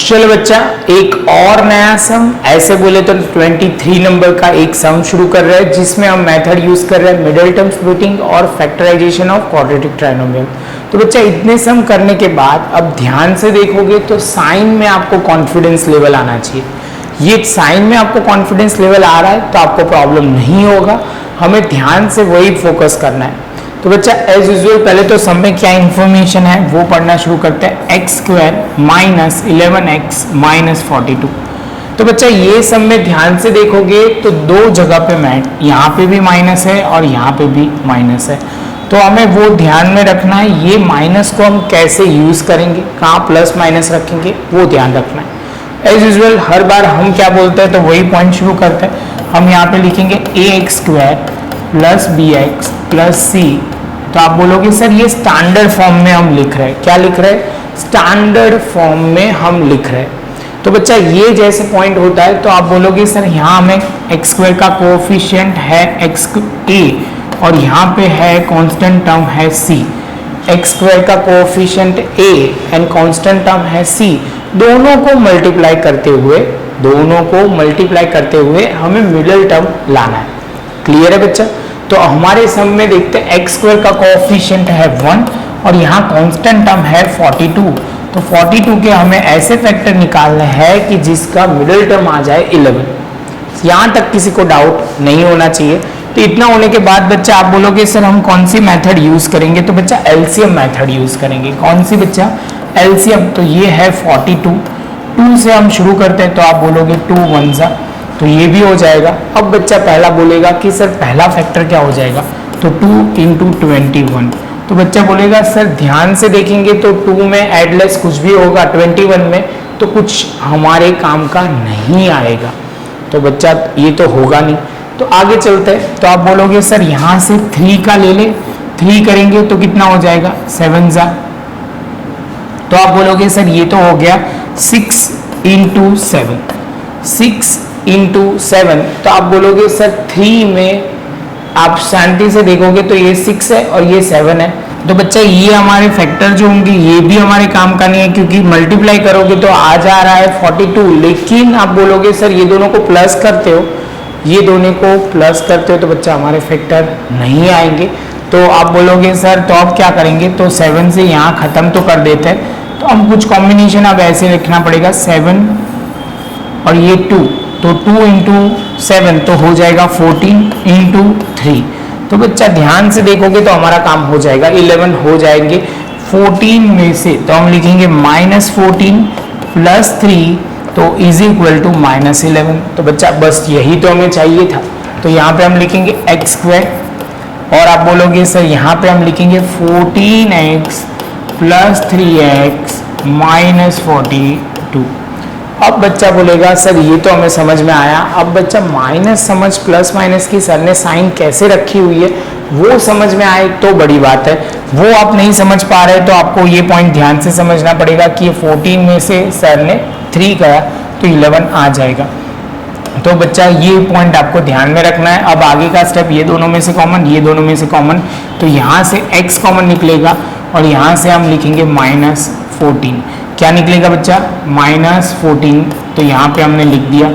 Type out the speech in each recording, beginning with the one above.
चलो बच्चा, एक और नया सम, ऐसे बोले तो 23 नंबर का एक सम शुरू कर रहे हैं जिसमें हम मेथड यूज कर रहे हैं मिडिल टर्म स्प्लिटिंग और फैक्टराइजेशन ऑफ क्वाड्रेटिक ट्राइनोमियल। तो बच्चा इतने सम करने के बाद अब ध्यान से देखोगे तो साइन में आपको कॉन्फिडेंस लेवल आना चाहिए। ये साइन में आपको कॉन्फिडेंस लेवल आ रहा है तो आपको प्रॉब्लम नहीं होगा, हमें ध्यान से वही फोकस करना है। तो बच्चा एज यूजुअल पहले तो सम में क्या इंफॉर्मेशन है वो पढ़ना शुरू करते हैं। X square minus 11x minus 42। तो बच्चा ये सम में ध्यान से देखोगे तो दो जगह पे यहाँ पे भी माइनस है और यहाँ पे भी माइनस है, तो हमें वो ध्यान में रखना है। ये माइनस को हम कैसे यूज करेंगे, कहाँ प्लस माइनस रखेंगे वो ध्यान रखना है। एज यूजुअल हर बार हम क्या बोलते हैं तो वही पॉइंट शुरू करते हैं। हम यहाँ पे लिखेंगे ax square plus bx plus c। तो आप बोलोगे सर ये स्टैंडर्ड फॉर्म में हम लिख रहे हैं, क्या लिख रहे हैं, स्टैंडर्ड फॉर्म में हम लिख रहे हैं। तो बच्चा ये जैसे पॉइंट होता है तो आप बोलोगे सर यहाँ हमें एक्स स्क्वायर का कोएफिशिएंट है एक्स a और यहाँ पे है कांस्टेंट टर्म है c। एक्स स्क्वायर का coefficient a and constant term है c, दोनों को मल्टीप्लाई करते हुए हमें मिडिल टर्म लाना है। क्लियर है बच्चा। तो हमारे सम में देखते हैं एक्स स्क्वायर का कोएफिशिएंट है 1 और यहाँ कांस्टेंट टर्म है 42। तो 42 के हमें ऐसे फैक्टर निकालने हैं कि जिसका मिडिल टर्म आ जाए 11। यहाँ तक किसी को डाउट नहीं होना चाहिए। तो इतना होने के बाद बच्चा आप बोलोगे सर हम कौन सी मेथड यूज करेंगे, तो बच्चा एलसीएम मेथड यूज करेंगे। कौन सी बच्चा, एलसीएम। तो ये है 42, 2 से हम शुरू करते हैं तो आप बोलोगे 2 1 जा, तो ये भी हो जाएगा। अब बच्चा पहला बोलेगा कि सर पहला फैक्टर क्या हो जाएगा, तो 2 इंटू 21। तो बच्चा बोलेगा सर ध्यान से देखेंगे तो 2 में एडलेस कुछ भी होगा, 21 में तो कुछ हमारे काम का नहीं आएगा। तो बच्चा ये तो होगा नहीं। तो आगे चलते हैं। तो आप बोलोगे सर यहाँ से 3 का ले ले, 3 करेंगे तो कितना हो जाएगा 7 जा। तो आप बोलोगे सर ये तो हो गया 6 इंटू 7, 6 इंटू 7। तो आप बोलोगे सर 3 में आप शांति से देखोगे तो ये 6 है और ये 7 है। तो बच्चा ये हमारे फैक्टर जो होंगे ये भी हमारे काम का नहीं है, क्योंकि मल्टीप्लाई करोगे तो आ जा रहा है 42। लेकिन आप बोलोगे सर ये दोनों को प्लस करते हो, ये दोनों को प्लस करते हो तो बच्चा हमारे फैक्टर नहीं आएंगे। तो आप बोलोगे सर तो अब क्या करेंगे, तो 7 से यहाँ खत्म तो कर देते हैं। तो हम कुछ कॉम्बिनेशन अब ऐसे लिखना पड़ेगा, 7 और ये 2, तो 2 इंटू 7 तो हो जाएगा 14 इंटू 3। तो बच्चा ध्यान से देखोगे तो हमारा काम हो जाएगा, 11 हो जाएंगे। 14 में से तो हम लिखेंगे -14 प्लस 3 तो इज इक्वल टू -11। तो बच्चा बस यही तो हमें चाहिए था। तो यहाँ पे हम लिखेंगे एक्स स्क्वायर और आप बोलोगे सर यहाँ पे हम लिखेंगे 14x प्लस 3x माइनस 42। अब बच्चा बोलेगा सर ये तो हमें समझ में आया। अब बच्चा माइनस समझ प्लस माइनस की सर ने साइन कैसे रखी हुई है वो समझ में आए तो बड़ी बात है। वो आप नहीं समझ पा रहे तो आपको ये पॉइंट ध्यान से समझना पड़ेगा कि ये 14 में से सर ने 3 करा तो 11 आ जाएगा। तो बच्चा ये पॉइंट आपको ध्यान में रखना है। अब आगे का स्टेप, ये दोनों में से कॉमन, ये दोनों में से कॉमन, तो यहाँ से x कॉमन निकलेगा और यहाँ से हम लिखेंगे -14। क्या निकलेगा बच्चा, -14। तो यहाँ पे हमने लिख दिया।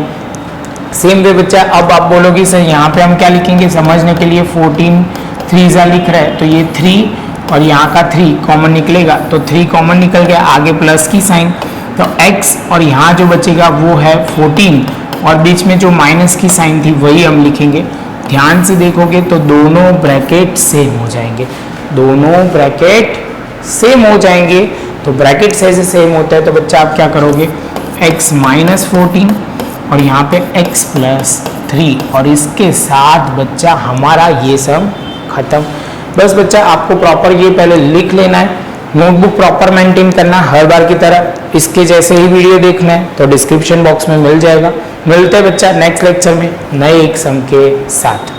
सेम वे बच्चा अब आप बोलोगे सर यहाँ पे हम क्या लिखेंगे, समझने के लिए 14 3 जा लिख रहा है तो ये 3 और यहाँ का 3 कॉमन निकलेगा, तो 3 कॉमन निकल गया, आगे प्लस की साइन, तो x और यहाँ जो बचेगा वो है 14 और बीच में जो माइनस की साइन थी वही हम लिखेंगे। ध्यान से देखोगे तो दोनों ब्रैकेट सेम हो जाएंगे, दोनों ब्रैकेट सेम हो जाएंगे। तो ब्रैकेट से सेम होता है तो बच्चा आप क्या करोगे, x -14 और यहाँ पे x प्लस 3 और इसके साथ बच्चा हमारा ये सब खत्म। बस बच्चा आपको प्रॉपर ये पहले लिख लेना है, नोटबुक प्रॉपर मेंटेन करना हर बार की तरह। इसके जैसे ही वीडियो देखना है तो डिस्क्रिप्शन बॉक्स में मिल जाएगा। मिलते हैं बच्चा नेक्स्ट लेक्चर में नए एक सम के साथ।